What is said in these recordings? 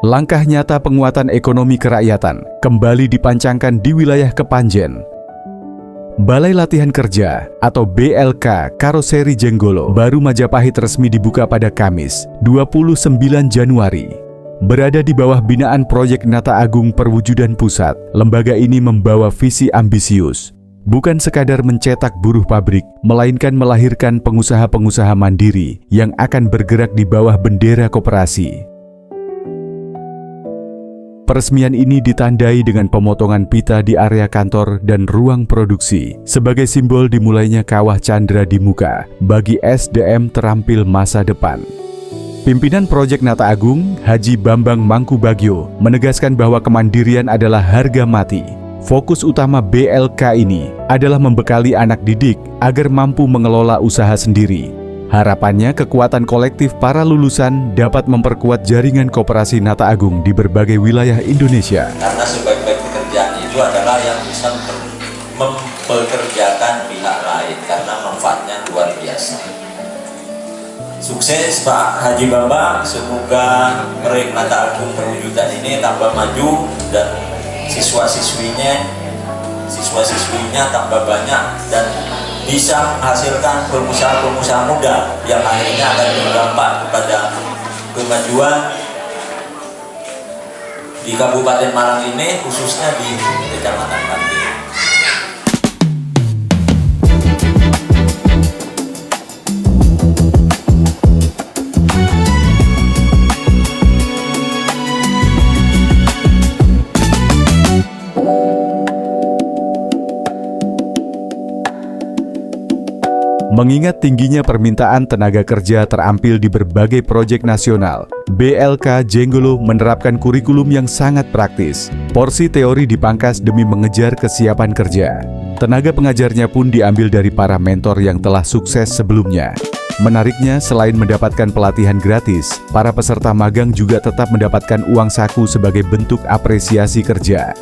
Langkah nyata penguatan ekonomi kerakyatan kembali dipancangkan di wilayah Kepanjen. Balai Latihan Kerja atau BLK Karoseri Jenggolo baru Majapahit resmi dibuka pada Kamis, 29 Januari. Berada di bawah binaan Proyek Nata Agung Perwujudan Pusat, lembaga ini membawa visi ambisius. Bukan sekadar mencetak buruh pabrik, melainkan melahirkan pengusaha-pengusaha mandiri yang akan bergerak di bawah bendera koperasi. Peresmian ini ditandai dengan pemotongan pita di area kantor dan ruang produksi sebagai simbol dimulainya kawah candra di muka bagi SDM terampil masa depan. Pimpinan Proyek Nata Agung, Haji Bambang Mangkubagio, menegaskan bahwa kemandirian adalah harga mati. Fokus utama BLK ini adalah membekali anak didik agar mampu mengelola usaha sendiri. Harapannya kekuatan kolektif para lulusan dapat memperkuat jaringan koperasi Nata Agung di berbagai wilayah Indonesia. Karena sebaik-baik pekerjaan itu adalah yang bisa mempekerjakan pihak lain karena manfaatnya luar biasa. Sukses Pak Haji Bambang, semoga proyek Nata Agung Perwujudan ini tambah maju dan siswa-siswinya tambah banyak dan bisa menghasilkan pengusaha-pengusaha muda yang akhirnya akan berdampak kepada kemajuan di Kabupaten Malang ini, khususnya di Kecamatan Pantai. Mengingat tingginya permintaan tenaga kerja terampil di berbagai proyek nasional, BLK Jenggolo menerapkan kurikulum yang sangat praktis. Porsi teori dipangkas demi mengejar kesiapan kerja. Tenaga pengajarnya pun diambil dari para mentor yang telah sukses sebelumnya. Menariknya, selain mendapatkan pelatihan gratis, para peserta magang juga tetap mendapatkan uang saku sebagai bentuk apresiasi kerja.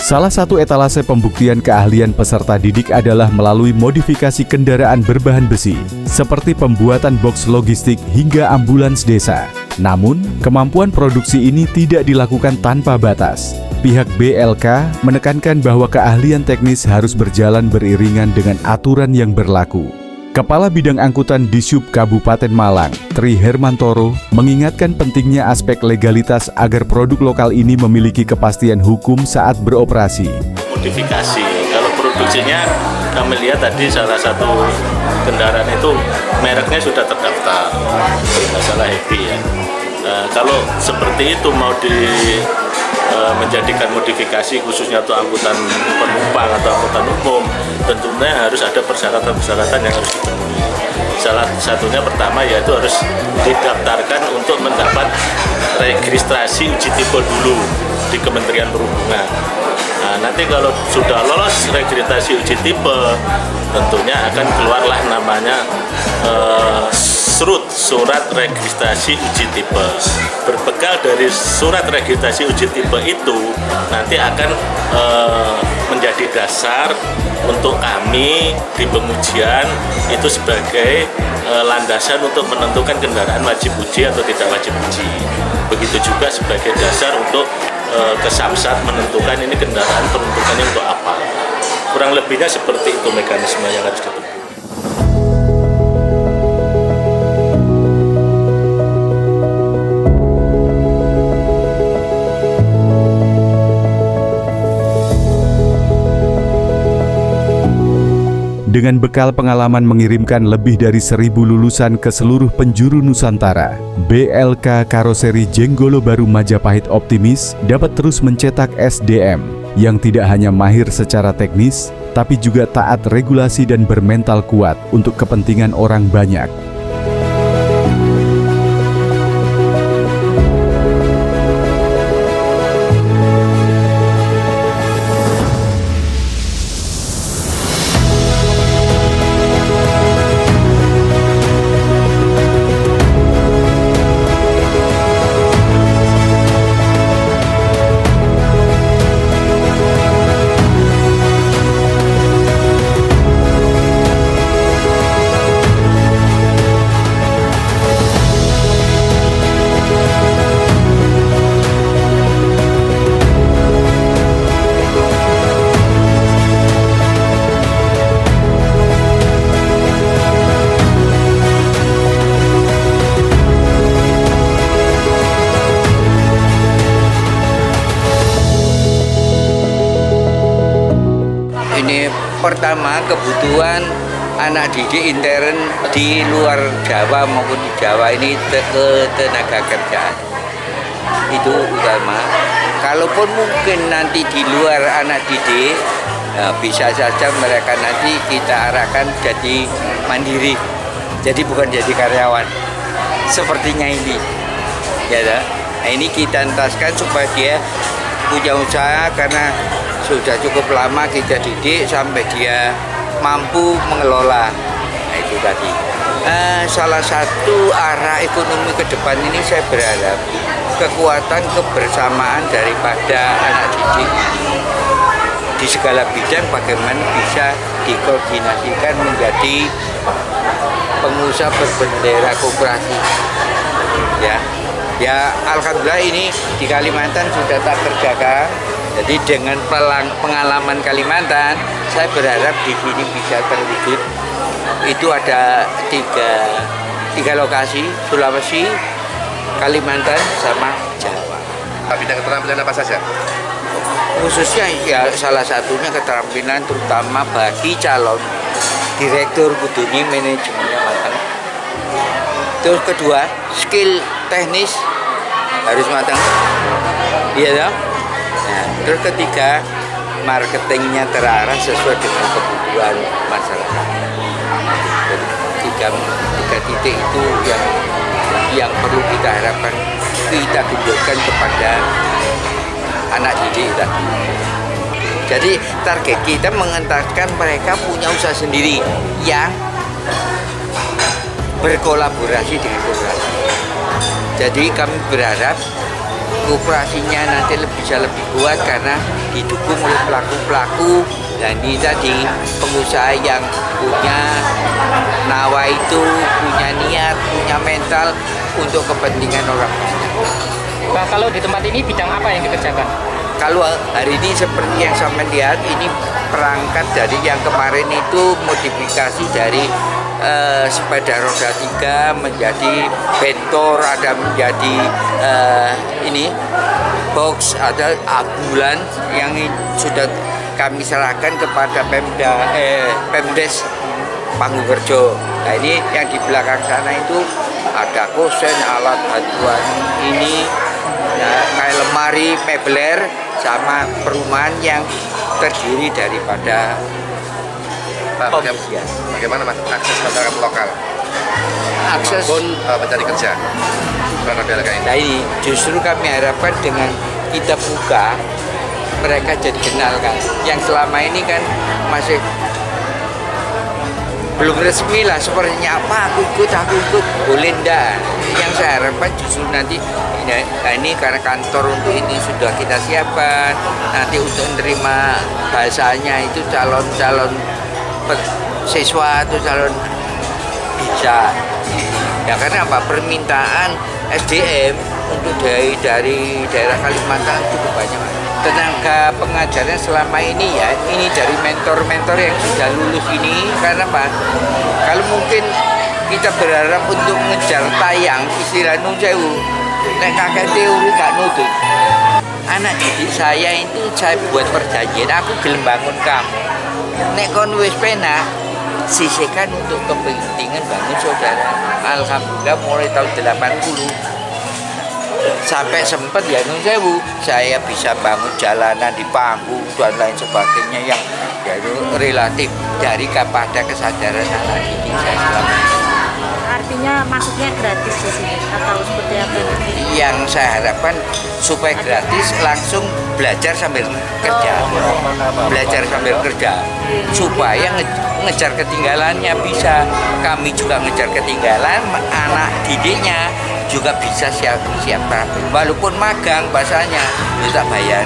Salah satu etalase pembuktian keahlian peserta didik adalah melalui modifikasi kendaraan berbahan besi, seperti pembuatan box logistik hingga ambulans desa. Namun, kemampuan produksi ini tidak dilakukan tanpa batas. Pihak BLK menekankan bahwa keahlian teknis harus berjalan beriringan dengan aturan yang berlaku. Kepala Bidang Angkutan Dishub Kabupaten Malang, Tri Hermantoro, mengingatkan pentingnya aspek legalitas agar produk lokal ini memiliki kepastian hukum saat beroperasi. Modifikasi, kalau produksinya kami lihat tadi salah satu kendaraan itu mereknya sudah terdaftar, masalah happy ya. Kalau seperti itu mau menjadikan modifikasi khususnya untuk angkutan penumpang atau angkutan umum, tentunya harus ada persyaratan-persyaratan yang harus dipenuhi. Salah satunya pertama yaitu harus didaftarkan untuk mendapat registrasi uji tipe dulu di Kementerian Perhubungan. Nah, nanti kalau sudah lolos registrasi uji tipe, tentunya akan keluarlah namanya surat registrasi uji tipe. Berbekal dari surat registrasi uji tipe itu nanti akan menjadi dasar untuk kami di pengujian itu sebagai landasan untuk menentukan kendaraan wajib uji atau tidak wajib uji. Begitu juga sebagai dasar untuk ke Samsat menentukan ini kendaraan peruntukannya untuk apa. Kurang lebihnya seperti itu mekanisme yang harus ditempuh. Dengan bekal pengalaman mengirimkan lebih dari 1.000 lulusan ke seluruh penjuru Nusantara, BLK Karoseri Jenggolo Baru Majapahit optimis dapat terus mencetak SDM yang tidak hanya mahir secara teknis, tapi juga taat regulasi dan bermental kuat untuk kepentingan orang banyak. pertama kebutuhan anak didik intern di luar Jawa maupun di Jawa ini tenaga kerjaan. Itu utama. Kalaupun mungkin nanti di luar anak didik, bisa saja mereka nanti kita arahkan jadi mandiri. Jadi bukan jadi karyawan. Sepertinya ini. Ya, nah, ini kita entaskan supaya dia punya usaha karena sudah cukup lama kita didik sampai dia mampu mengelola. Nah, itu tadi. Salah satu arah ekonomi ke depan ini saya berharap kekuatan kebersamaan daripada anak didik ini di segala bidang bagaimana bisa dikoordinasikan menjadi pengusaha berbendera koperasi. Ya, alhamdulillah ini di Kalimantan sudah tak kerjakan. Jadi dengan pengalaman Kalimantan, saya berharap di sini bisa terwujud. Itu ada tiga lokasi, Sulawesi, Kalimantan, sama Jawa. Bidang keterampilan apa saja? Khususnya ya salah satunya keterampilan terutama bagi calon direktur kudune manajemennya matang. Terus kedua, skill teknis harus matang. Iya dong? Nah, terus ketiga, marketingnya terarah sesuai dengan kebutuhan masyarakat. Jadi, tiga titik itu yang perlu kita harapkan kita tunjukkan kepada anak didik tadi. Jadi target kita mengentaskan mereka punya usaha sendiri yang berkolaborasi dengan koperasi. Jadi kami berharap koperasinya nanti bisa lebih kuat karena didukung oleh pelaku-pelaku dan ini tadi pengusaha yang punya nawa itu, punya niat, punya mental untuk kepentingan orang banyak. Bang, kalau di tempat ini bidang apa yang dikerjakan? Kalau hari ini seperti yang sampai lihat ini perangkat dari yang kemarin itu modifikasi dari sepeda roda 3 menjadi bentor, ada menjadi ini box, ada ambulans yang sudah kami serahkan kepada Pemdes Panggukerjo. Nah ini yang di belakang sana itu ada kosen, alat bantuan ini, nah, kayak lemari, mebler, sama perumahan yang terdiri daripada pembersihan. Bagaimana Mas akses masyarakat lokal Akses maupun mencari kerja terhadap daerah ini? Nah ini justru kami harapkan dengan kita buka mereka jadi kenal kan. Yang selama ini kan masih belum resmi lah sepertinya apa aku ikut boleh ndak. Yang saya harapkan justru nanti ini karena kantor untuk ini sudah kita siapkan, nanti untuk menerima bahasanya itu calon siswa atau calon bisa ya karena apa permintaan SDM untuk dari daerah Kalimantan cukup banyak. Tenaga pengajarnya selama ini ya ini dari mentor-mentor yang sudah lulus ini karena apa kalau mungkin kita berharap untuk ngejar tayang istilah nun sewu nek kakek teori gak nutut. Anak didik saya itu saya buat perjanjian aku gelem bangun kamu nek kon wis penak sisihkan untuk kepentingan bangun saudara. Alhamdulillah mulai tahun 80 sampai sempat ya nun sewu saya bisa bangun jalanan di panggung dan lain sebagainya yang ya itu relatif dari kepada kesadaran anak didik saya selama ini. Artinya masuknya gratis di sini atau seperti apa? Yang saya harapkan supaya gratis langsung belajar sambil kerja, supaya ngejar ketinggalannya bisa. Kami juga ngejar ketinggalan, anak didiknya juga bisa siap terapi. Walaupun magang bahasanya kita bayar.